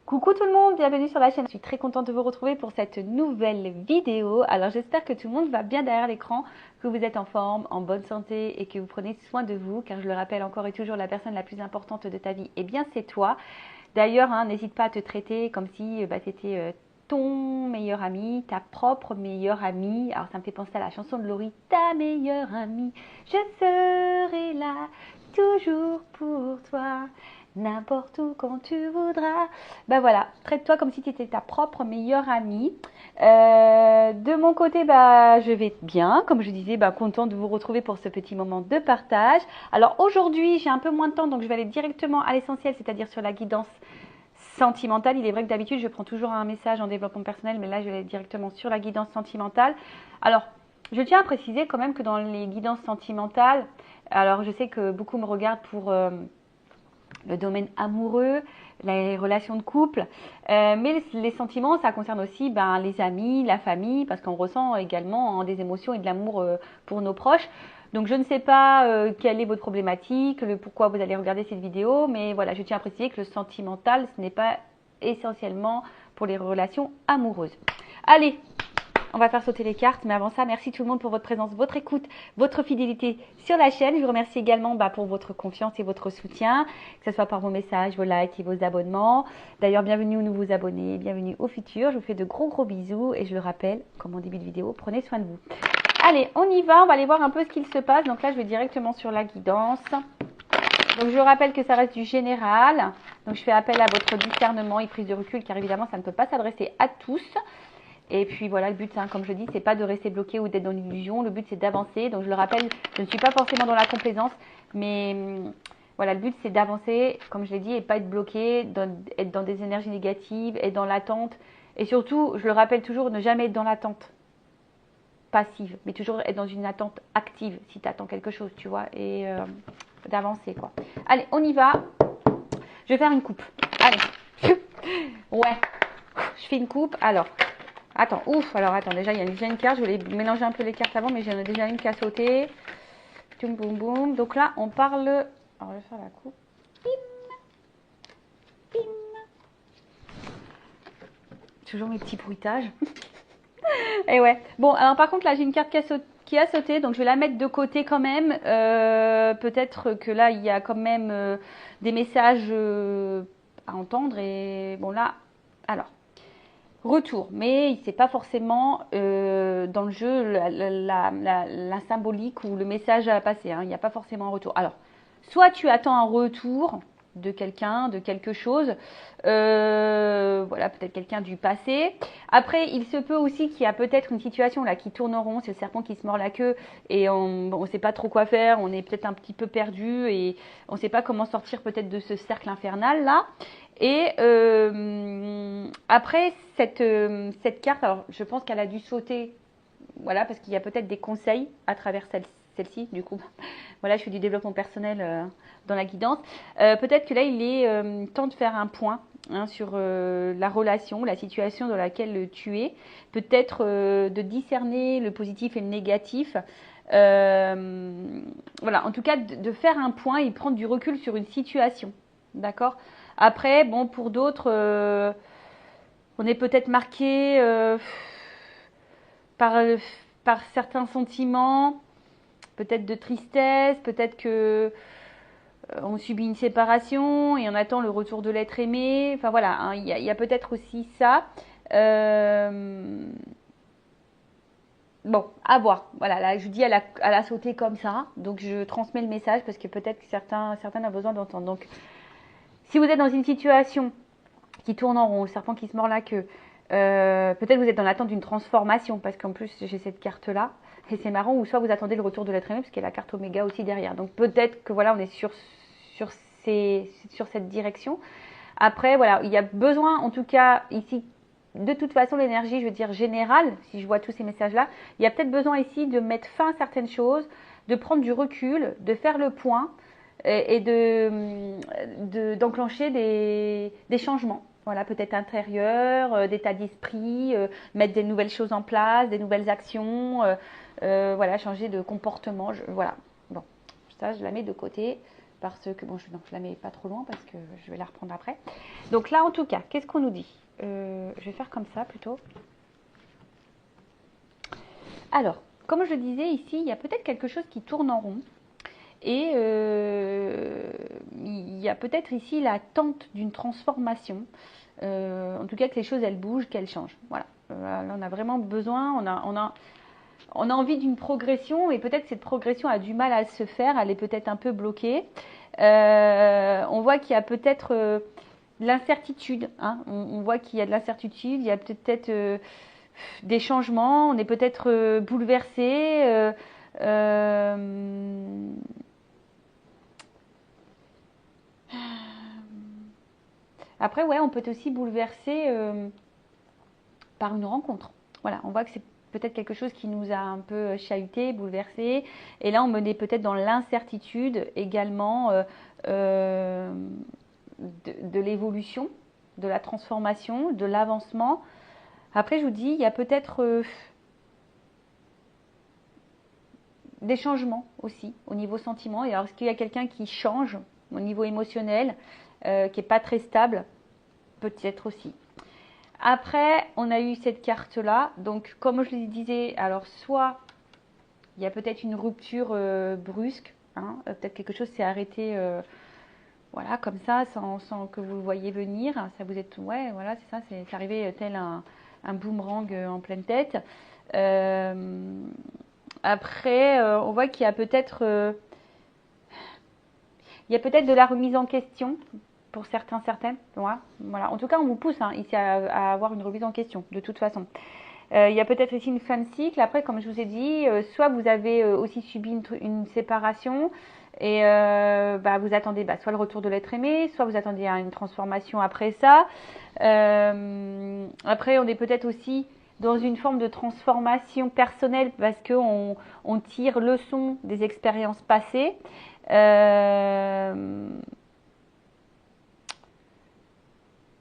Coucou tout le monde, bienvenue sur la chaîne. Je suis très contente de vous retrouver pour cette nouvelle vidéo. Alors j'espère que tout le monde va bien derrière l'écran, que vous êtes en forme, en bonne santé et que vous prenez soin de vous, car je le rappelle encore et toujours, la personne la plus importante de ta vie, eh bien c'est toi. D'ailleurs, n'hésite pas à te traiter comme si tu étais ton meilleur ami, ta propre meilleure amie. Alors ça me fait penser à la chanson de Laurie, ta meilleure amie, je serai là toujours pour toi. N'importe où quand tu voudras. Ben voilà, traite-toi comme si tu étais ta propre meilleure amie. De mon côté, je vais bien. Comme je disais, contente de vous retrouver pour ce petit moment de partage. Alors aujourd'hui, j'ai un peu moins de temps, donc je vais aller directement à l'essentiel, c'est-à-dire sur la guidance sentimentale. Il est vrai que d'habitude, je prends toujours un message en développement personnel, mais là, je vais aller directement sur la guidance sentimentale. Alors, je tiens à préciser quand même que dans les guidances sentimentales, alors je sais que beaucoup me regardent pour le domaine amoureux, les relations de couple, mais les sentiments, ça concerne aussi les amis, la famille, parce qu'on ressent également des émotions et de l'amour pour nos proches. Donc je ne sais pas quelle est votre problématique, le pourquoi vous allez regarder cette vidéo, mais voilà, je tiens à préciser que le sentimental, ce n'est pas essentiellement pour les relations amoureuses. Allez, on va faire sauter les cartes, mais avant ça, merci tout le monde pour votre présence, votre écoute, votre fidélité sur la chaîne. Je vous remercie également pour votre confiance et votre soutien, que ce soit par vos messages, vos likes et vos abonnements. D'ailleurs, bienvenue aux nouveaux abonnés, bienvenue au futur. Je vous fais de gros bisous et je le rappelle, comme en début de vidéo, prenez soin de vous. Allez, on y va, on va aller voir un peu ce qu'il se passe. Donc là, je vais directement sur la guidance. Donc je rappelle que ça reste du général. Donc je fais appel à votre discernement et prise de recul, car évidemment, ça ne peut pas s'adresser à tous. Et puis voilà, le but, comme je dis, c'est pas de rester bloqué ou d'être dans l'illusion. Le but, c'est d'avancer. Donc je le rappelle, je ne suis pas forcément dans la complaisance, mais voilà, le but, c'est d'avancer, comme je l'ai dit, et pas être bloqué, être dans des énergies négatives, être dans l'attente. Et surtout, je le rappelle toujours, ne jamais être dans l'attente passive, mais toujours être dans une attente active si tu attends quelque chose, tu vois, et d'avancer, quoi. Allez, on y va. Je vais faire une coupe. Allez. Ouais. Je fais une coupe. Alors. Attends, attends, déjà il y a déjà une carte, je voulais mélanger un peu les cartes avant, mais j'en ai déjà une qui a sauté. Boum, boum, boum. Donc là, on parle... Alors, je vais faire la coupe. Bim, bim. Toujours mes petits bruitages. Et ouais. Bon, alors par contre, là, j'ai une carte qui a sauté, donc je vais la mettre de côté quand même. Peut-être que là, il y a quand même des messages à entendre. Et bon, là, alors... Retour, mais c'est pas forcément dans le jeu la symbolique ou le message à passer, il n'y a pas forcément un retour. Alors, soit tu attends un retour de quelqu'un, de quelque chose, voilà, peut-être quelqu'un du passé. Après, il se peut aussi qu'il y a peut-être une situation là qui tourne en rond, c'est le serpent qui se mord la queue et on ne sait pas trop quoi faire, on est peut-être un petit peu perdu et on ne sait pas comment sortir peut-être de ce cercle infernal là. Et après, cette carte, alors je pense qu'elle a dû sauter, voilà, parce qu'il y a peut-être des conseils à travers celle-ci, du coup. Voilà, je fais du développement personnel dans la guidance. Peut-être que là, il est temps de faire un point sur la relation, la situation dans laquelle tu es. Peut-être de discerner le positif et le négatif. Voilà, en tout cas, de faire un point et prendre du recul sur une situation. D'accord ? Après, bon, pour d'autres, on est peut-être marqué par, par certains sentiments, peut-être de tristesse, peut-être que on subit une séparation et on attend le retour de l'être aimé. Enfin voilà, il y a peut-être aussi ça. Bon, à voir. Voilà, là, je dis elle a sauté comme ça, donc je transmets le message parce que peut-être que certains ont besoin d'entendre. Donc, si vous êtes dans une situation qui tourne en rond, le serpent qui se mord la queue, peut-être vous êtes dans l'attente d'une transformation, parce qu'en plus j'ai cette carte-là, et c'est marrant, ou soit vous attendez le retour de l'être aimé, parce qu'il y a la carte Oméga aussi derrière. Donc peut-être que voilà, on est sur cette direction. Après, voilà, il y a besoin, en tout cas ici, de toute façon, l'énergie, je veux dire générale, si je vois tous ces messages-là, il y a peut-être besoin ici de mettre fin à certaines choses, de prendre du recul, de faire le point, et d'enclencher des changements. Voilà, peut-être intérieur, d'état d'esprit, mettre des nouvelles choses en place, des nouvelles actions, voilà, changer de comportement. Voilà. Bon, ça, je la mets de côté. parce que, bon, non, je la mets pas trop loin parce que je vais la reprendre après. Donc là, en tout cas, qu'est-ce qu'on nous dit? Je vais faire comme ça plutôt. Alors, comme je le disais ici, il y a peut-être quelque chose qui tourne en rond. Et il y a peut-être ici l'attente d'une transformation. En tout cas, que les choses, elles bougent, qu'elles changent. Voilà. Là, on a vraiment besoin, on a envie d'une progression, et peut-être cette progression a du mal à se faire, elle est peut-être un peu bloquée. On voit qu'il y a peut-être de l'incertitude. Hein. On voit qu'il y a de l'incertitude, il y a peut-être des changements, on est peut-être bouleversé. Après, ouais, on peut être aussi bouleversé par une rencontre. Voilà, on voit que c'est peut-être quelque chose qui nous a un peu chahuté, bouleversé. Et là, on est peut-être dans l'incertitude également de l'évolution, de la transformation, de l'avancement. Après, je vous dis, il y a peut-être des changements aussi au niveau sentiment. Et alors, est-ce qu'il y a quelqu'un qui change au niveau émotionnel, qui n'est pas très stable? Peut-être aussi. Après, on a eu cette carte-là. Donc, comme je le disais, alors soit il y a peut-être une rupture brusque, hein, peut-être quelque chose s'est arrêté, voilà, comme ça, sans que vous le voyiez venir. Ça vous êtes, ouais, voilà, c'est ça, c'est arrivé tel un boomerang en pleine tête. Après, on voit qu'il y a peut-être de la remise en question pour certains, certaines. Voilà. En tout cas, on vous pousse ici à avoir une remise en question, de toute façon. Il y a peut-être ici une fin de cycle. Après, comme je vous ai dit, soit vous avez aussi subi une séparation et vous attendez soit le retour de l'être aimé, soit vous attendez une transformation après ça. Après, on est peut-être aussi dans une forme de transformation personnelle parce qu'on tire leçon des expériences passées.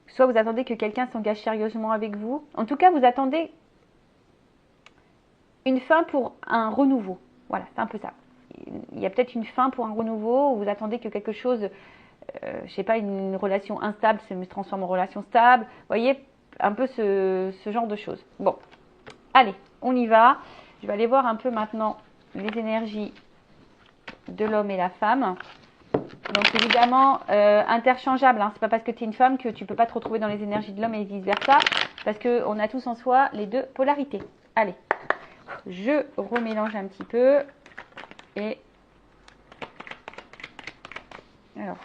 Soit vous attendez que quelqu'un s'engage sérieusement avec vous. En tout cas, vous attendez une fin pour un renouveau. Voilà, c'est un peu ça. Il y a peut-être une fin pour un renouveau, où vous attendez que quelque chose, je sais pas, une relation instable se transforme en relation stable. Vous voyez, un peu ce genre de choses. Bon, allez, on y va. Je vais aller voir un peu maintenant les énergies de l'homme et la femme. Donc évidemment, interchangeable. Hein. C'est pas parce que tu es une femme que tu peux pas te retrouver dans les énergies de l'homme et vice versa. Parce qu'on a tous en soi les deux polarités. Allez, je remélange un petit peu. Et alors,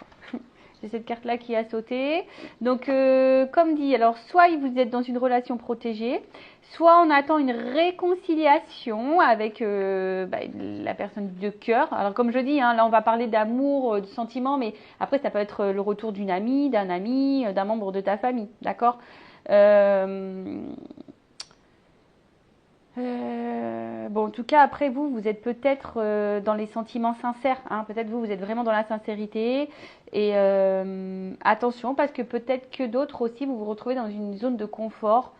j'ai cette carte-là qui a sauté. Donc, comme dit, alors soit vous êtes dans une relation protégée, soit on attend une réconciliation avec la personne de cœur. Alors, comme je dis, là, on va parler d'amour, de sentiments, mais après, ça peut être le retour d'une amie, d'un ami, d'un membre de ta famille, d'accord? Bon, en tout cas, après vous êtes peut-être dans les sentiments sincères. Hein. Peut-être vous êtes vraiment dans la sincérité. Et attention, parce que peut-être que d'autres aussi, vous vous retrouvez dans une zone de confort.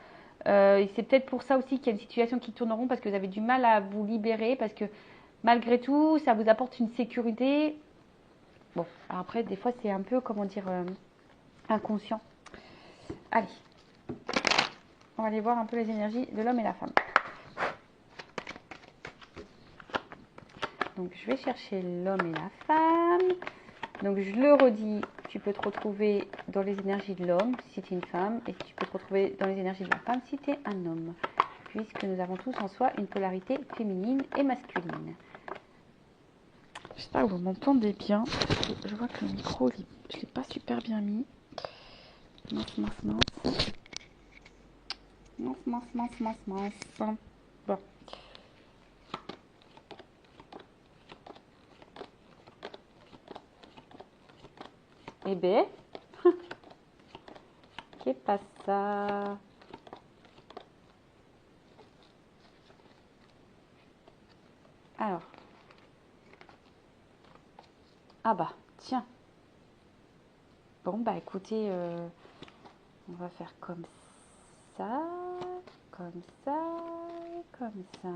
Et c'est peut-être pour ça aussi qu'il y a une situation qui tourne en rond, parce que vous avez du mal à vous libérer, parce que malgré tout, ça vous apporte une sécurité. Bon, alors après, des fois, c'est un peu, comment dire, inconscient. Allez, on va aller voir un peu les énergies de l'homme et la femme. Donc, je vais chercher l'homme et la femme. Donc, je le redis, tu peux te retrouver dans les énergies de l'homme si tu es une femme, et tu peux te retrouver dans les énergies de la femme si tu es un homme, puisque nous avons tous en soi une polarité féminine et masculine. J'espère que vous m'entendez bien. Je vois que le micro, je ne l'ai pas super bien mis. Mince. Bon. Eh bien, qu'est-ce que ça? Alors. Ah bah, tiens. Bon, bah écoutez, on va faire comme ça, comme ça, comme ça.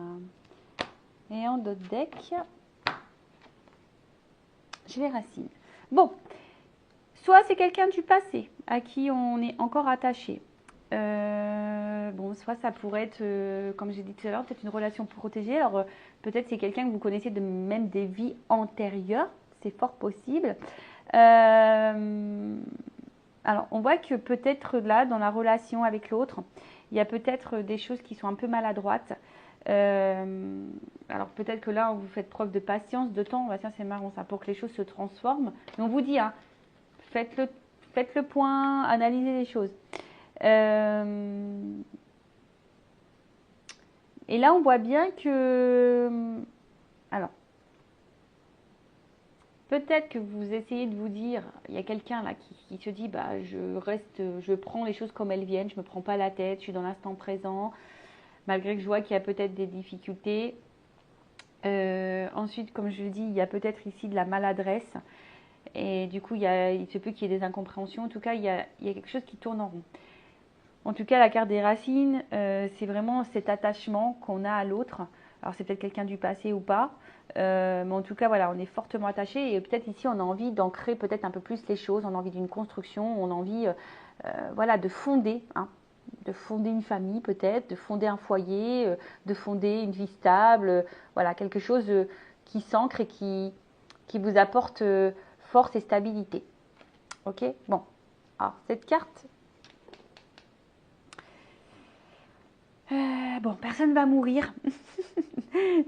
Et en d'autres deck, j'ai les racines. Bon, soit c'est quelqu'un du passé à qui on est encore attaché. Bon, soit ça pourrait être, comme j'ai dit tout à l'heure, peut-être une relation protégée. Alors, peut-être c'est quelqu'un que vous connaissez de même des vies antérieures. C'est fort possible. Alors, on voit que peut-être là, dans la relation avec l'autre, il y a peut-être des choses qui sont un peu maladroites. Alors, peut-être que là, vous faites preuve de patience, de temps. Bah, tiens, c'est marrant ça, pour que les choses se transforment. Mais on vous dit, hein, faites le point, analysez les choses. Et là, on voit bien que... Alors, peut-être que vous essayez de vous dire, il y a quelqu'un là qui se dit, bah, je prends les choses comme elles viennent, je ne me prends pas la tête, je suis dans l'instant présent, malgré que je vois qu'il y a peut-être des difficultés. Ensuite, comme je le dis, il y a peut-être ici de la maladresse. Et du coup, il se peut qu'il y ait des incompréhensions. En tout cas, il y a quelque chose qui tourne en rond. En tout cas, la carte des racines, c'est vraiment cet attachement qu'on a à l'autre. Alors, c'est peut-être quelqu'un du passé ou pas. Mais en tout cas, voilà, on est fortement attaché. Et peut-être ici, on a envie d'ancrer peut-être un peu plus les choses. On a envie d'une construction. On a envie voilà, de fonder. Hein, de fonder une famille peut-être. De fonder un foyer. De fonder une vie stable. Voilà, quelque chose qui s'ancre et qui vous apporte force et stabilité. Ok. Bon. Alors, cette carte... bon, personne ne va mourir.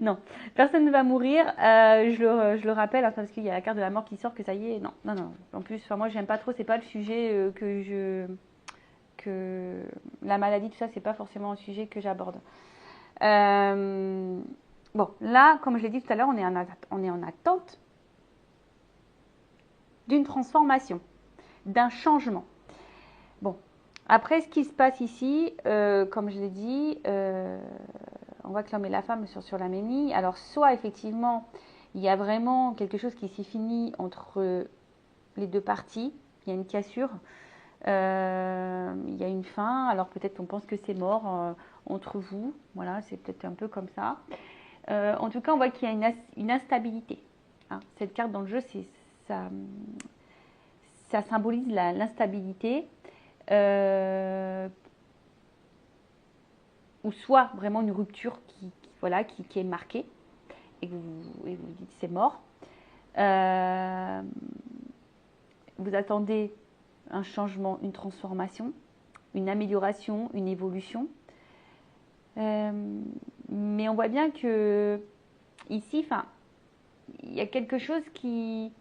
Non, personne ne va mourir. Je le rappelle, hein, parce qu'il y a la carte de la mort qui sort, que ça y est. Non, non, non. En plus, moi, j'aime pas trop. C'est pas le sujet que la maladie, tout ça, c'est pas forcément un sujet que j'aborde. Bon, là, comme je l'ai dit tout à l'heure, on est en attente d'une transformation, d'un changement. Bon, après, ce qui se passe ici, comme je l'ai dit, on voit que l'homme et la femme sont sur la même ligne. Alors, soit effectivement, il y a vraiment quelque chose qui s'est fini entre les deux parties. Il y a une cassure, il y a une fin. Alors, peut-être on pense que c'est mort entre vous. Voilà, c'est peut-être un peu comme ça. En tout cas, on voit qu'il y a une instabilité. Hein. Cette carte dans le jeu, ça symbolise l'instabilité. Ou soit vraiment une rupture qui est marquée et vous dites c'est mort. Vous attendez un changement, une transformation, une amélioration, une évolution. Mais on voit bien que ici, il y a quelque chose qui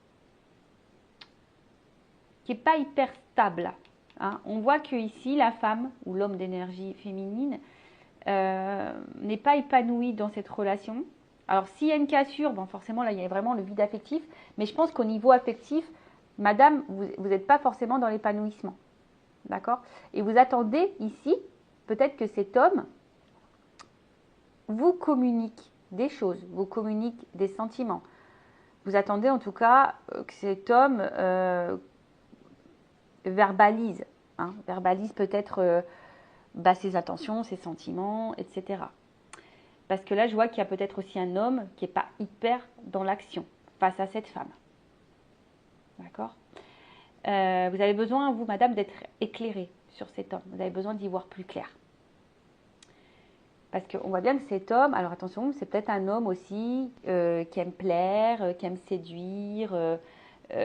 n'est pas hyper stable. Hein. On voit que ici, la femme ou l'homme d'énergie féminine n'est pas épanoui dans cette relation. Alors, s'il y a une cassure, bon, forcément, là, il y a vraiment le vide affectif. Mais je pense qu'au niveau affectif, madame, vous n'êtes pas forcément dans l'épanouissement. D'accord? Et vous attendez ici, peut-être que cet homme vous communique des choses, vous communique des sentiments. Vous attendez en tout cas que cet homme verbalise. Hein, verbalise peut-être ses intentions, ses sentiments, etc. Parce que là, je vois qu'il y a peut-être aussi un homme qui n'est pas hyper dans l'action face à cette femme. D'accord? Vous avez besoin, vous, madame, d'être éclairée sur cet homme. Vous avez besoin d'y voir plus clair. Parce qu'on voit bien que cet homme, alors attention, c'est peut-être un homme aussi qui aime plaire, qui aime séduire, qui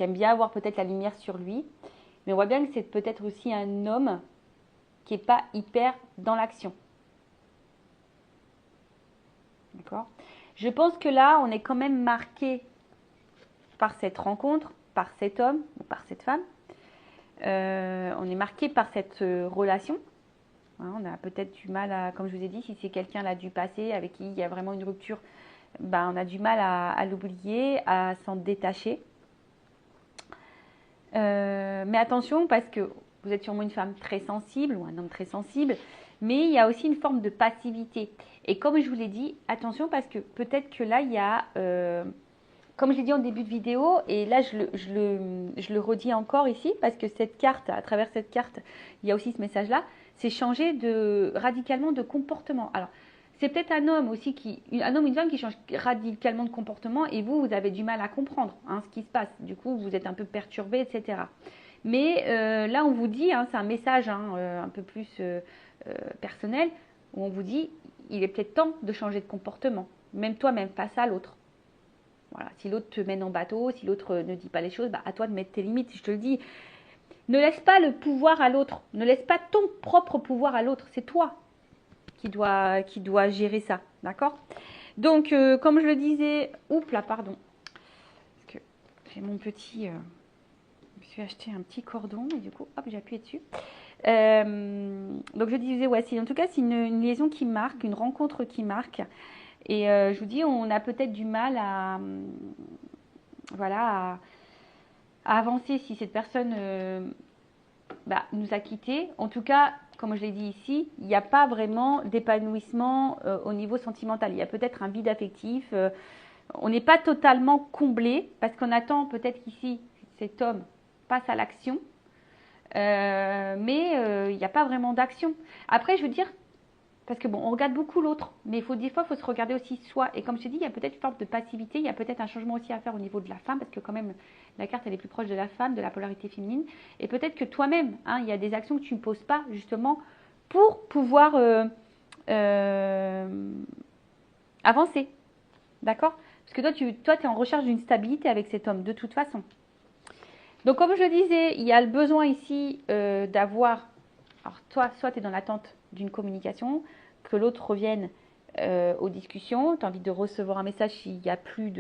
aime bien avoir peut-être la lumière sur lui. Mais on voit bien que c'est peut-être aussi un homme qui n'est pas hyper dans l'action. D'accord? Je pense que là, on est quand même marqué par cette rencontre, par cet homme ou par cette femme. On est marqué par cette relation. Hein, on a peut-être du mal à, comme je vous ai dit, si c'est quelqu'un là du passé avec qui il y a vraiment une rupture, on a du mal à l'oublier, à s'en détacher. Mais attention, parce que vous êtes sûrement une femme très sensible ou un homme très sensible, mais il y a aussi une forme de passivité. Et comme je vous l'ai dit, attention parce que peut-être que là, il y a, comme je l'ai dit en début de vidéo, et là, je le redis encore ici, parce que cette carte, à travers cette carte, il y a aussi ce message-là, c'est changer radicalement de comportement. Alors, c'est peut-être un homme aussi un homme ou une femme qui change radicalement de comportement et vous avez du mal à comprendre hein, ce qui se passe. Du coup, vous êtes un peu perturbé, etc. Mais là, on vous dit, hein, c'est un message hein, un peu plus personnel, où on vous dit, il est peut-être temps de changer de comportement, même toi-même, face à l'autre. Voilà. Si l'autre te mène en bateau, si l'autre ne dit pas les choses, bah, à toi de mettre tes limites, je te le dis. Ne laisse pas le pouvoir à l'autre, ne laisse pas ton propre pouvoir à l'autre, c'est toi qui doit gérer ça, d'accord? Donc, comme je le disais, oups là, pardon, parce que j'ai mon petit, je me suis acheté un petit cordon et du coup, hop, j'ai appuyé dessus. Donc je disais, ouais, en tout cas, c'est une liaison qui marque, une rencontre qui marque. Et je vous dis, on a peut-être du mal à, voilà, à avancer si cette personne nous a quittés. En tout cas, comme je l'ai dit ici, il n'y a pas vraiment d'épanouissement au niveau sentimental. Il y a peut-être un vide affectif. On n'est pas totalement comblé parce qu'on attend peut-être qu'ici, cet homme passe à l'action. Mais il n'y a pas vraiment d'action. Après, je veux dire, parce que bon, on regarde beaucoup l'autre, mais des fois, il faut se regarder aussi soi. Et comme je te dis, il y a peut-être une forme de passivité, il y a peut-être un changement aussi à faire au niveau de la femme, parce que quand même, la carte, elle est plus proche de la femme, de la polarité féminine. Et peut-être que toi-même, hein, il y a des actions que tu ne poses pas, justement, pour pouvoir avancer. D'accord? Parce que toi, tu es en recherche d'une stabilité avec cet homme, de toute façon. Donc, comme je le disais, il y a le besoin ici d'avoir... Alors, toi, soit tu es dans l'attente d'une communication, que l'autre revienne aux discussions. Tu as envie de recevoir un message s'il n'y a plus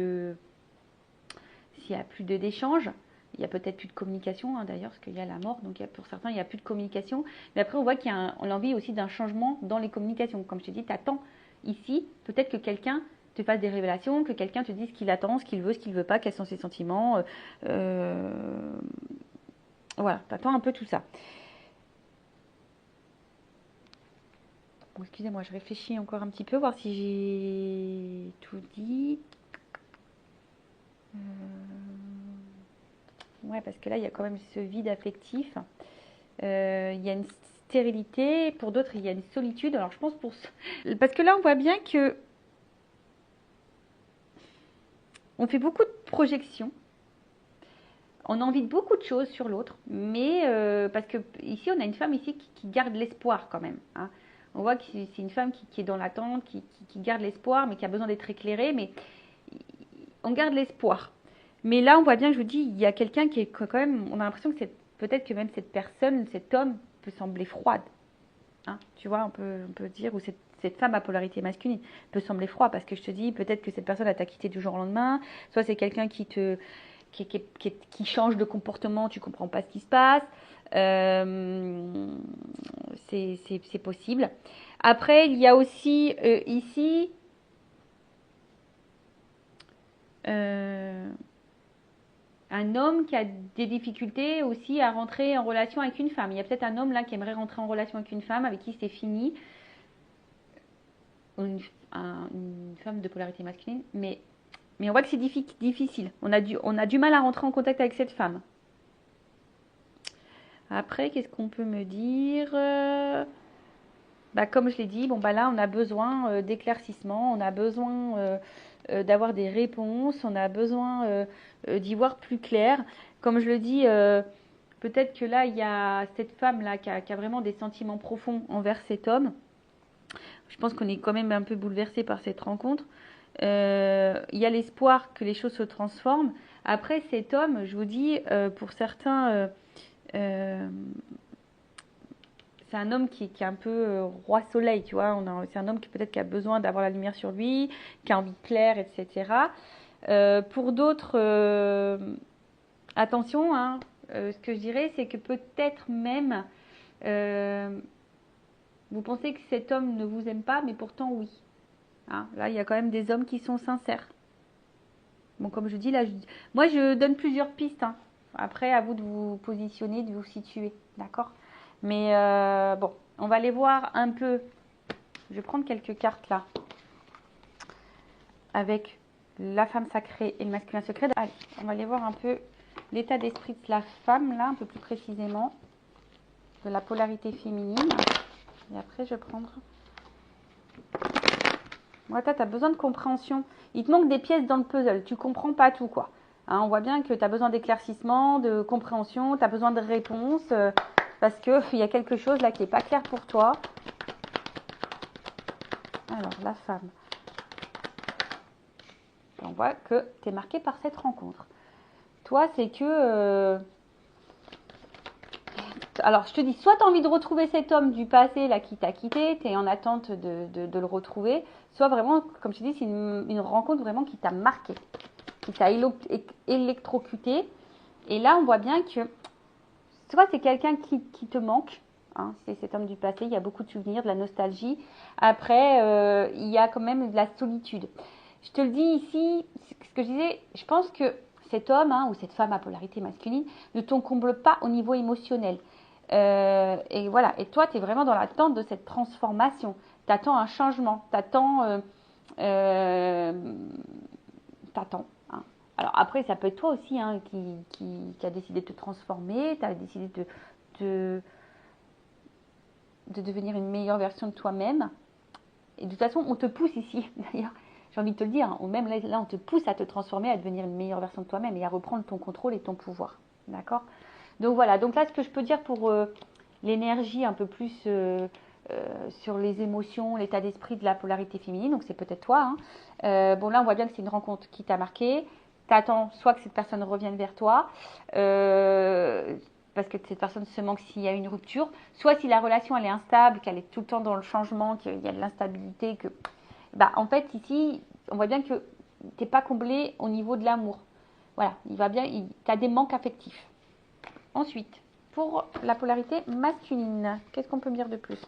d'échange. Il n'y a peut-être plus de communication, hein, d'ailleurs, parce qu'il y a la mort. Donc, pour certains, il n'y a plus de communication. Mais après, on voit qu'il y a l'envie aussi d'un changement dans les communications. Comme je t'ai dit, tu attends ici, peut-être que quelqu'un te fasse des révélations, que quelqu'un te dise ce qu'il attend, ce qu'il veut, ce qu'il ne veut pas, quels sont ses sentiments. Voilà, tu attends un peu tout ça. Bon, excusez-moi, je réfléchis encore un petit peu, voir si j'ai tout dit. Ouais, parce que là, il y a quand même ce vide affectif. Il y a une stérilité. Pour d'autres, il y a une solitude. Alors, je pense parce que là, on voit bien que on fait beaucoup de projections. On a envie de beaucoup de choses sur l'autre. Mais parce que ici, on a une femme ici qui garde l'espoir quand même. Hein. On voit que c'est une femme qui est dans l'attente, qui garde l'espoir, mais qui a besoin d'être éclairée. Mais on garde l'espoir. Mais là, on voit bien, je vous dis, il y a quelqu'un qui est quand même... On a l'impression que peut-être que même cette personne, cet homme, peut sembler froide. Hein, tu vois, on peut dire, ou cette femme à polarité masculine peut sembler froide, parce que je te dis, peut-être que cette personne t'a quitté du jour au lendemain. Soit c'est quelqu'un qui change de comportement, tu comprends pas ce qui se passe. C'est possible. Après, il y a aussi ici un homme qui a des difficultés aussi à rentrer en relation avec une femme. Il y a peut-être un homme là qui aimerait rentrer en relation avec une femme avec qui c'est fini. Une femme de polarité masculine. Mais on voit que c'est difficile. On a du mal à rentrer en contact avec cette femme. Après, qu'est-ce qu'on peut me dire? Comme je l'ai dit, là, on a besoin d'éclaircissement, on a besoin d'avoir des réponses, on a besoin d'y voir plus clair. Comme je le dis, peut-être que là, il y a cette femme-là qui a vraiment des sentiments profonds envers cet homme. Je pense qu'on est quand même un peu bouleversé par cette rencontre. Il y a l'espoir que les choses se transforment. Après, cet homme, je vous dis, pour certains... c'est un homme qui est un peu roi soleil, tu vois. C'est un homme qui peut-être qui a besoin d'avoir la lumière sur lui, qui a envie de plaire, etc. Pour d'autres, attention, hein, ce que je dirais, c'est que peut-être même vous pensez que cet homme ne vous aime pas, mais pourtant oui. Hein, là, il y a quand même des hommes qui sont sincères. Bon, comme je dis, là, moi, je donne plusieurs pistes. Hein. Après, à vous de vous positionner, de vous situer, d'accord? Mais bon, on va aller voir un peu. Je vais prendre quelques cartes là. Avec la femme sacrée et le masculin secret. Allez, on va aller voir un peu l'état d'esprit de la femme là, un peu plus précisément. De la polarité féminine. Et après, je vais prendre Ouais, toi, tu as besoin de compréhension. Il te manque des pièces dans le puzzle. Tu comprends pas tout, quoi. Hein, on voit bien que tu as besoin d'éclaircissement, de compréhension, tu as besoin de réponses, parce qu'il y a quelque chose là qui n'est pas clair pour toi. Alors, la femme. On voit que tu es marqué par cette rencontre. Toi, c'est que... alors, je te dis, soit tu as envie de retrouver cet homme du passé là qui t'a quitté, tu es en attente de le retrouver, soit vraiment, comme je te dis, c'est une rencontre vraiment qui t'a marqué, qui t'a électrocuté. Et là, on voit bien que soit c'est quelqu'un qui te manque, hein, c'est cet homme du passé, il y a beaucoup de souvenirs, de la nostalgie. Après, il y a quand même de la solitude. Je te le dis ici, ce que je disais, je pense que cet homme ou cette femme à polarité masculine ne t'en comble pas au niveau émotionnel. Et voilà, et toi, tu es vraiment dans l'attente de cette transformation. Tu attends un changement, t'attends, hein. Alors après, ça peut être toi aussi qui a décidé de te transformer, tu as décidé de, de devenir une meilleure version de toi-même. Et de toute façon, on te pousse ici, d'ailleurs, j'ai envie de te le dire, ou même là, on te pousse à te transformer, à devenir une meilleure version de toi-même et à reprendre ton contrôle et ton pouvoir. D'accord? Donc voilà, donc là, ce que je peux dire pour l'énergie un peu plus sur les émotions, l'état d'esprit de la polarité féminine, donc c'est peut-être toi. Hein. Bon, là, on voit bien que c'est une rencontre qui t'a marqué. Tu attends soit que cette personne revienne vers toi, parce que cette personne se manque s'il y a une rupture, soit si la relation elle est instable, qu'elle est tout le temps dans le changement, qu'il y a de l'instabilité, que bah, en fait ici on voit bien que tu n'es pas comblé au niveau de l'amour. Voilà, il va bien, tu as des manques affectifs. Ensuite, pour la polarité masculine, qu'est-ce qu'on peut me dire de plus?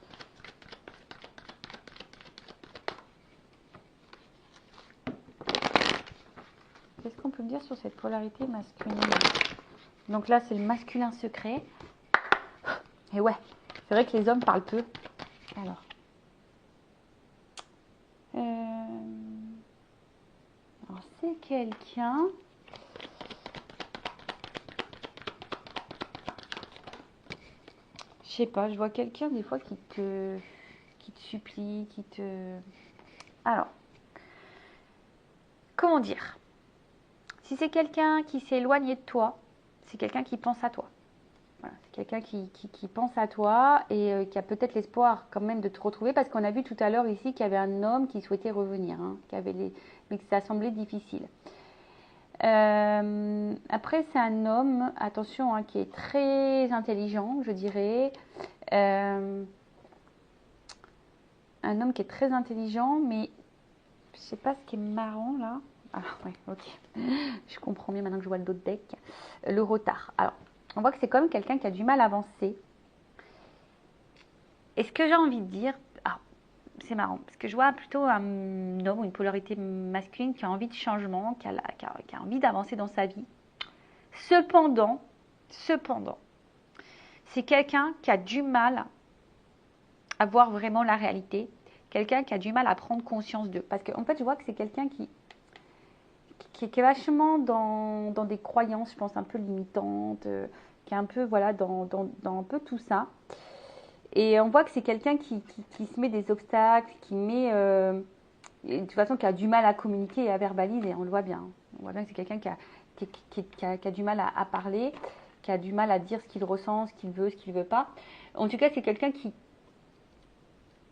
Qu'est-ce qu'on peut me dire sur cette polarité masculine? Donc là, c'est le masculin secret. Et ouais, c'est vrai que les hommes parlent peu. Alors, c'est quelqu'un. Je sais pas, je vois quelqu'un des fois qui te supplie, qui te. Alors, comment dire? Si c'est quelqu'un qui s'est éloigné de toi, c'est quelqu'un qui pense à toi. Voilà, c'est quelqu'un qui pense à toi et qui a peut-être l'espoir quand même de te retrouver parce qu'on a vu tout à l'heure ici qu'il y avait un homme qui souhaitait revenir, hein, mais que ça semblait difficile. Après, c'est un homme, attention, hein, qui est très intelligent, je dirais. Un homme qui est très intelligent, mais je sais pas ce qui est marrant là. Ah ouais, ok. Je comprends mieux maintenant que je vois le dos de deck. Le retard. Alors, on voit que c'est quand même quelqu'un qui a du mal à avancer. Et ce que j'ai envie de dire, c'est marrant, parce que je vois plutôt un homme ou une polarité masculine qui a envie de changement, qui a envie d'avancer dans sa vie. Cependant, c'est quelqu'un qui a du mal à voir vraiment la réalité, quelqu'un qui a du mal à prendre conscience d'eux. Parce qu'en fait, je vois que c'est quelqu'un qui est vachement dans des croyances, je pense, un peu limitantes, qui est un peu, voilà, dans un peu tout ça. Et on voit que c'est quelqu'un qui se met des obstacles, qui met, de toute façon, qui a du mal à communiquer et à verbaliser, on le voit bien. On voit bien que c'est quelqu'un qui a du mal à parler, qui a du mal à dire ce qu'il ressent, ce qu'il veut pas. En tout cas, c'est quelqu'un qui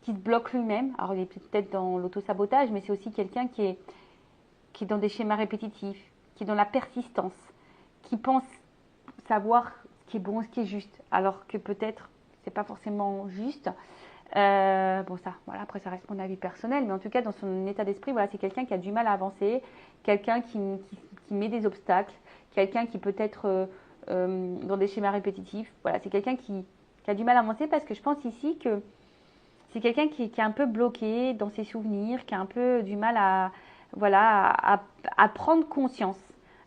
se bloque lui-même. Alors, il est peut-être dans l'auto-sabotage, mais c'est aussi quelqu'un qui est dans des schémas répétitifs, qui est dans la persistance, qui pense savoir ce qui est bon, ce qui est juste, alors que peut-être c'est pas forcément juste. Bon ça, voilà, après ça reste mon avis personnel, mais en tout cas dans son état d'esprit, voilà, c'est quelqu'un qui a du mal à avancer, quelqu'un qui met des obstacles, quelqu'un qui peut être dans des schémas répétitifs. Voilà, c'est quelqu'un qui a du mal à avancer parce que je pense ici que c'est quelqu'un qui est un peu bloqué dans ses souvenirs, qui a un peu du mal à, voilà, à prendre conscience.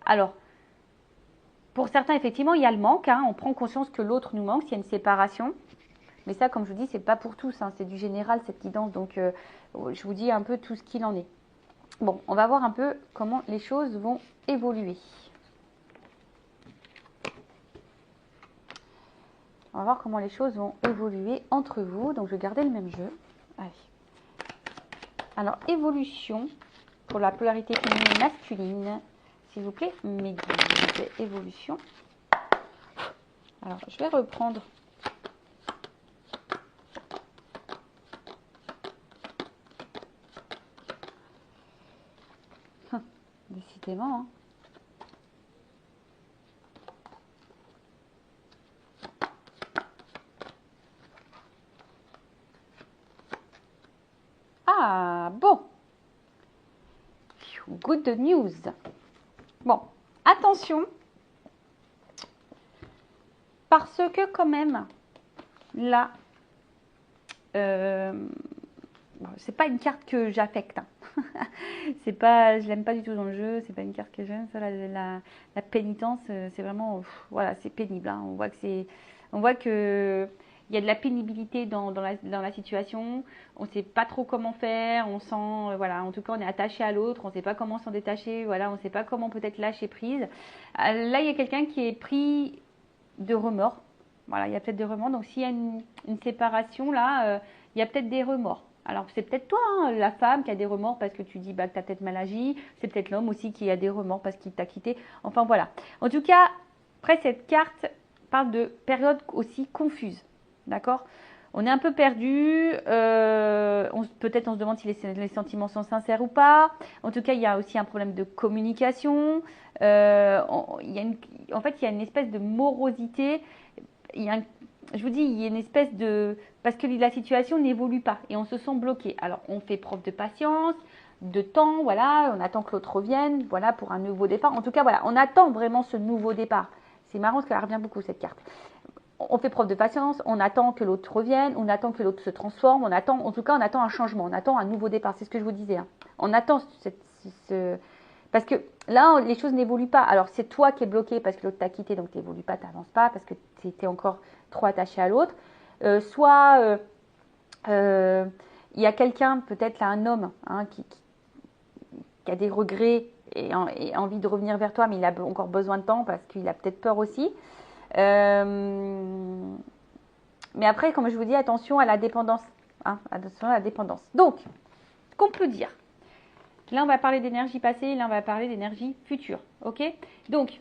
Alors, pour certains, effectivement, il y a le manque. Hein, on prend conscience que l'autre nous manque, s'il y a une séparation. Mais ça, comme je vous dis, c'est pas pour tous. Hein, c'est du général, cette guidance. Donc, je vous dis un peu tout ce qu'il en est. Bon, on va voir un peu comment les choses vont évoluer. On va voir comment les choses vont évoluer entre vous. Donc, je vais garder le même jeu. Allez. Alors, évolution pour la polarité féminine masculine. S'il vous plaît, mes guides. Évolution. Alors, je vais reprendre. Décidément, hein. Ah, bon. Good news. Bon, attention. Parce que quand même, là, c'est pas une carte que j'affecte. Hein. C'est pas, je l'aime pas du tout dans le jeu. C'est pas une carte que j'aime. Ça, la pénitence, c'est vraiment, voilà, c'est pénible. Hein. On voit que il y a de la pénibilité dans la situation. On sait pas trop comment faire. On sent, voilà, en tout cas, on est attaché à l'autre. On sait pas comment s'en détacher. Voilà, on sait pas comment peut-être lâcher prise. Là, il y a quelqu'un qui est pris de remords. Voilà, il y a peut-être des remords. Donc, s'il y a une séparation, là, il y a peut-être des remords. Alors, c'est peut-être toi, hein, la femme, qui a des remords parce que tu dis bah, que tu as peut-être mal agi. C'est peut-être l'homme aussi qui a des remords parce qu'il t'a quitté. Enfin, voilà. En tout cas, après, cette carte parle de période aussi confuse. D'accord ? On est un peu perdu. Peut-être on se demande si les sentiments sont sincères ou pas. En tout cas, il y a aussi un problème de communication. En fait, il y a une espèce de morosité. Je vous dis, il y a une espèce de... Parce que la situation n'évolue pas et on se sent bloqué. Alors, on fait preuve de patience, de temps, voilà, on attend que l'autre revienne, voilà, pour un nouveau départ. En tout cas, voilà, on attend vraiment ce nouveau départ. C'est marrant parce qu'elle revient beaucoup, cette carte. On fait preuve de patience, on attend que l'autre revienne, on attend que l'autre se transforme, en tout cas, on attend un changement, on attend un nouveau départ. C'est ce que je vous disais. Hein. On attend parce que là, les choses n'évoluent pas. Alors, c'est toi qui es bloqué parce que l'autre t'a quitté, donc tu n'évolues pas, tu n'avances pas, parce que tu étais encore trop attaché à l'autre. Soit il y a quelqu'un, peut-être là, un homme, hein, qui a des regrets et envie de revenir vers toi, mais il a encore besoin de temps parce qu'il a peut-être peur aussi. Mais après, comme je vous dis, attention à la dépendance. Hein, attention à la dépendance. Donc, qu'on peut dire. Là, on va parler d'énergie passée, là, on va parler d'énergie future. Ok ? Donc,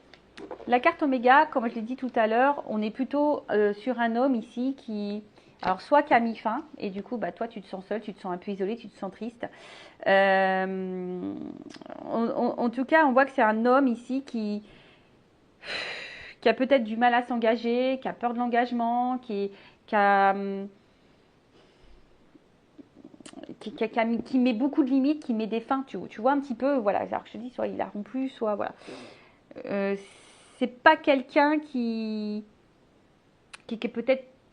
la carte Oméga, comme je l'ai dit tout à l'heure, on est plutôt sur un homme ici qui... Alors, soit qui a mis fin, et du coup, bah, toi, tu te sens seul, tu te sens un peu isolé, tu te sens triste. En tout cas, on voit que c'est un homme ici qui a peut-être du mal à s'engager, qui a peur de l'engagement, qui met beaucoup de limites, qui met des fins, tu vois un petit peu, voilà, alors je te dis, soit il a rompu, soit voilà. C'est pas quelqu'un qui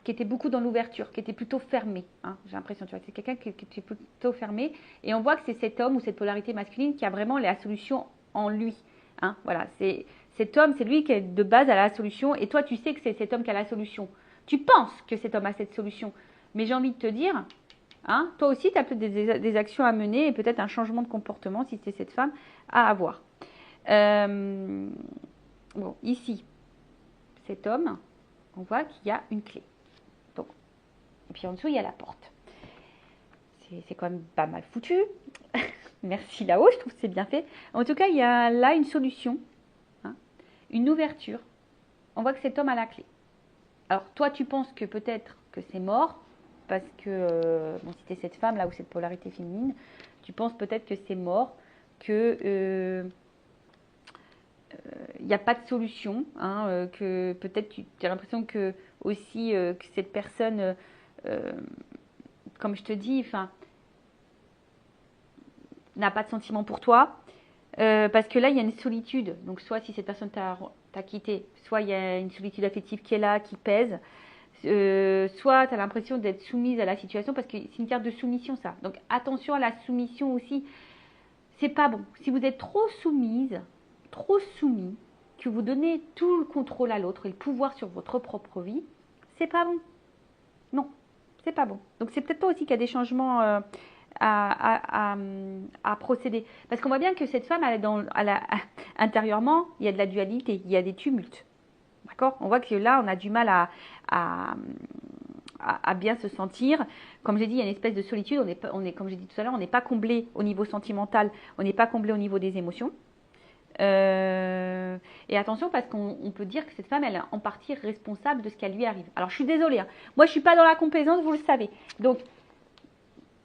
était beaucoup dans l'ouverture, qui était plutôt fermé, hein, j'ai l'impression, tu vois, c'est quelqu'un qui était plutôt fermé, et on voit que c'est cet homme ou cette polarité masculine qui a vraiment la solution en lui, hein, voilà, cet homme, c'est lui qui est de base à la solution, et toi tu sais que c'est cet homme qui a la solution, tu penses que cet homme a cette solution, mais j'ai envie de te dire, hein, toi aussi tu as peut-être des actions à mener, et peut-être un changement de comportement, si c'est cette femme, à avoir. Bon, ici, cet homme, on voit qu'il y a une clé. Donc, et puis en dessous, il y a la porte. C'est quand même pas mal foutu. Merci là-haut, je trouve que c'est bien fait. En tout cas, il y a là une solution, hein, une ouverture. On voit que cet homme a la clé. Alors, toi, tu penses que peut-être que c'est mort, parce que, bon, si tu es cette femme là, ou cette polarité féminine, tu penses peut-être que c'est mort, que... il n'y a pas de solution, hein, que peut-être tu as l'impression que aussi que cette personne, comme je te dis, enfin, n'a pas de sentiment pour toi, parce que là il y a une solitude. Donc soit si cette personne t'a quitté, soit il y a une solitude affective qui est là, qui pèse, soit tu as l'impression d'être soumise à la situation, parce que c'est une carte de soumission ça. Donc attention à la soumission aussi, c'est pas bon. Si vous êtes trop soumise, trop soumis, que vous donnez tout le contrôle à l'autre et le pouvoir sur votre propre vie, c'est pas bon. Non, c'est pas bon. Donc c'est peut-être toi aussi qui a des changements à procéder. Parce qu'on voit bien que cette femme, intérieurement, il y a de la dualité, il y a des tumultes. D'accord ? On voit que là, on a du mal à bien se sentir. Comme j'ai dit, il y a une espèce de solitude. Comme j'ai dit tout à l'heure, on n'est pas comblé au niveau sentimental, on n'est pas comblé au niveau des émotions. Et attention parce qu'on peut dire que cette femme, elle est en partie responsable de ce qui lui arrive. Alors je suis désolée, hein. Moi je suis pas dans la complaisance, vous le savez. Donc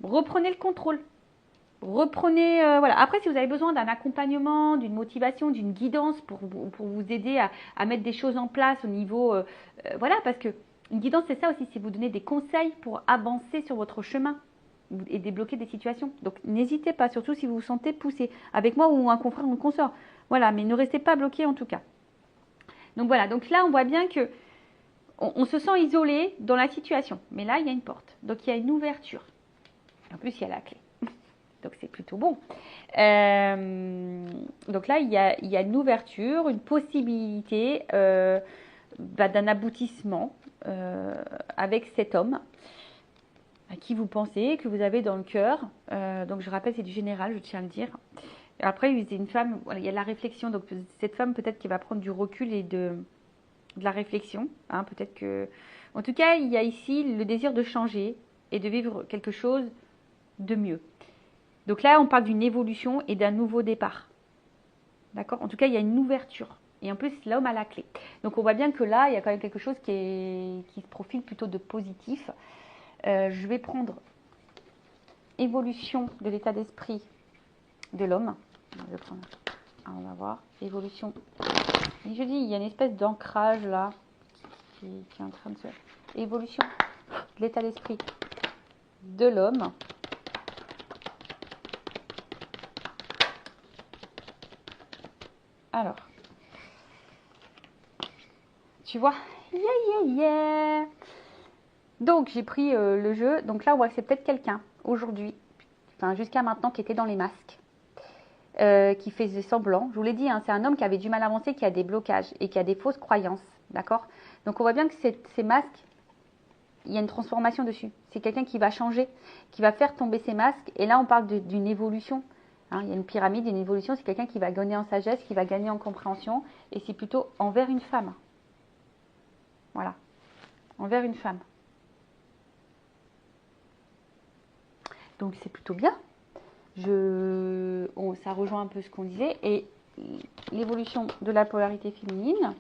reprenez le contrôle. Reprenez, voilà. Après, si vous avez besoin d'un accompagnement, d'une motivation, d'une guidance pour vous aider à mettre des choses en place au niveau, voilà, parce que une guidance, c'est ça aussi, c'est vous donner des conseils pour avancer sur votre chemin et débloquer des situations. Donc, n'hésitez pas, surtout si vous vous sentez poussé, avec moi ou un confrère ou une consort. Voilà, mais ne restez pas bloqué en tout cas. Donc voilà, donc là, on voit bien que on se sent isolé dans la situation. Mais là, il y a une porte. Donc, il y a une ouverture. En plus, il y a la clé. Donc, c'est plutôt bon. Donc là, il y a une ouverture, une possibilité d'un aboutissement avec cet homme à qui vous pensez, que vous avez dans le cœur. Donc, je rappelle, c'est du général, je tiens à le dire. Après, c'est une femme, voilà, il y a la réflexion. Donc, cette femme, peut-être qui va prendre du recul et de la réflexion. Hein, peut-être que... En tout cas, il y a ici le désir de changer et de vivre quelque chose de mieux. Donc là, on parle d'une évolution et d'un nouveau départ. D'accord? En tout cas, il y a une ouverture. Et en plus, l'homme a la clé. Donc, on voit bien que là, il y a quand même quelque chose qui se profile plutôt de positif. Je vais prendre évolution de l'état d'esprit de l'homme. On va voir. Évolution. Et je dis, il y a une espèce d'ancrage là qui est en train de se... Évolution de l'état d'esprit de l'homme. Alors, tu vois, yeah. Donc, j'ai pris le jeu. Donc là, on voit que c'est peut-être quelqu'un, aujourd'hui, enfin jusqu'à maintenant, qui était dans les masques, qui faisait semblant. Je vous l'ai dit, hein, c'est un homme qui avait du mal à avancer, qui a des blocages et qui a des fausses croyances, d'accord? Donc, on voit bien que ces masques, il y a une transformation dessus. C'est quelqu'un qui va changer, qui va faire tomber ces masques. Et là, on parle d'une évolution. Hein, il y a une pyramide, une évolution, c'est quelqu'un qui va gagner en sagesse, qui va gagner en compréhension, et c'est plutôt envers une femme. Voilà, envers une femme. Donc c'est plutôt bien. Ça rejoint un peu ce qu'on disait. Et l'évolution de la polarité féminine.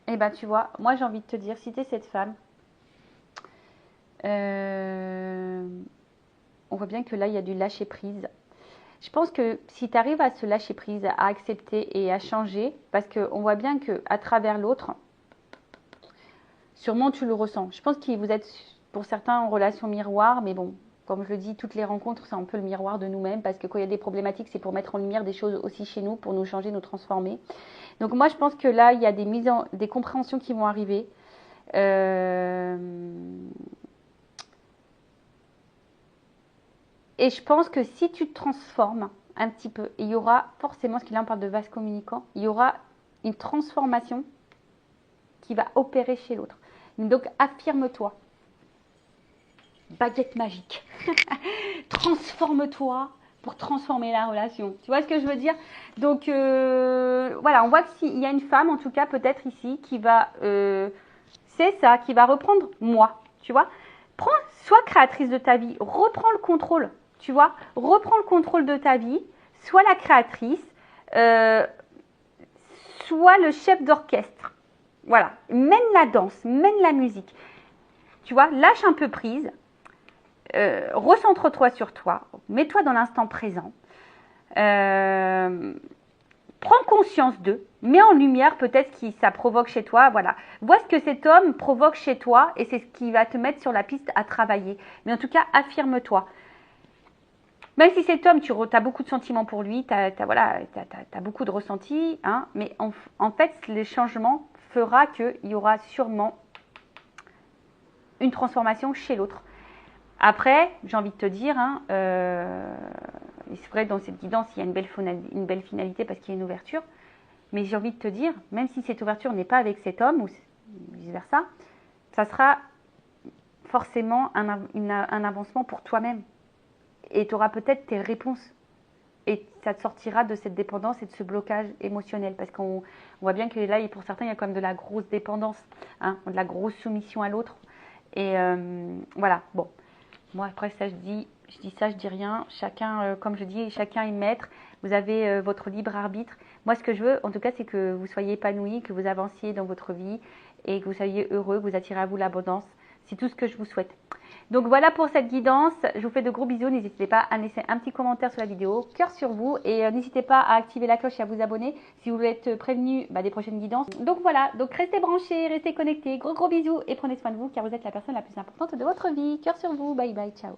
Eh bien, tu vois, moi j'ai envie de te dire, si tu es cette femme, on voit bien que là, il y a du lâcher prise. Je pense que si tu arrives à se lâcher prise, à accepter et à changer, parce qu'on voit bien qu'à travers l'autre, sûrement tu le ressens. Je pense que vous êtes, pour certains, en relation miroir, mais bon, comme je le dis, toutes les rencontres, c'est un peu le miroir de nous-mêmes, parce que quand il y a des problématiques, c'est pour mettre en lumière des choses aussi chez nous, pour nous changer, nous transformer. Donc moi, je pense que là, il y a des compréhensions qui vont arriver. Et je pense que si tu te transformes un petit peu, il y aura forcément, parce que là on parle de vase communicant, il y aura une transformation qui va opérer chez l'autre. Donc affirme-toi. Baguette magique. Transforme-toi pour transformer la relation. Tu vois ce que je veux dire? Donc voilà, on voit qu'il y a une femme, en tout cas peut-être ici, qui va, c'est ça, qui va reprendre moi. Tu vois? Sois créatrice de ta vie, reprends le contrôle. Tu vois? Reprends le contrôle de ta vie, sois la créatrice, sois le chef d'orchestre. Voilà, mène la danse, mène la musique. Tu vois? Lâche un peu prise. Recentre-toi sur toi, mets-toi dans l'instant présent, prends conscience d'eux, mets en lumière peut-être ce que ça provoque chez toi, voilà. Vois ce que cet homme provoque chez toi et c'est ce qui va te mettre sur la piste à travailler. Mais en tout cas, affirme-toi. Même si cet homme, tu as beaucoup de sentiments pour lui, tu as beaucoup de ressentis, hein, mais en fait, le changement fera qu'il y aura sûrement une transformation chez l'autre. Après, j'ai envie de te dire, hein, c'est vrai dans cette guidance, il y a une belle finalité parce qu'il y a une ouverture. Mais j'ai envie de te dire, même si cette ouverture n'est pas avec cet homme ou vice-versa, ça sera forcément un avancement pour toi-même. Et tu auras peut-être tes réponses. Et ça te sortira de cette dépendance et de ce blocage émotionnel. Parce qu'on voit bien que là, pour certains, il y a quand même de la grosse dépendance, hein, de la grosse soumission à l'autre. Et voilà, bon. Moi, après, ça, je dis ça, je dis rien. Chacun, comme je dis, chacun est maître. Vous avez votre libre arbitre. Moi, ce que je veux, en tout cas, c'est que vous soyez épanoui, que vous avanciez dans votre vie et que vous soyez heureux, que vous attirez à vous l'abondance. C'est tout ce que je vous souhaite. Donc voilà pour cette guidance. Je vous fais de gros bisous. N'hésitez pas à laisser un petit commentaire sur la vidéo. Cœur sur vous. Et n'hésitez pas à activer la cloche et à vous abonner si vous voulez être prévenu des prochaines guidances. Donc voilà. Donc restez branchés, restez connectés. Gros bisous et prenez soin de vous car vous êtes la personne la plus importante de votre vie. Cœur sur vous. Bye bye. Ciao.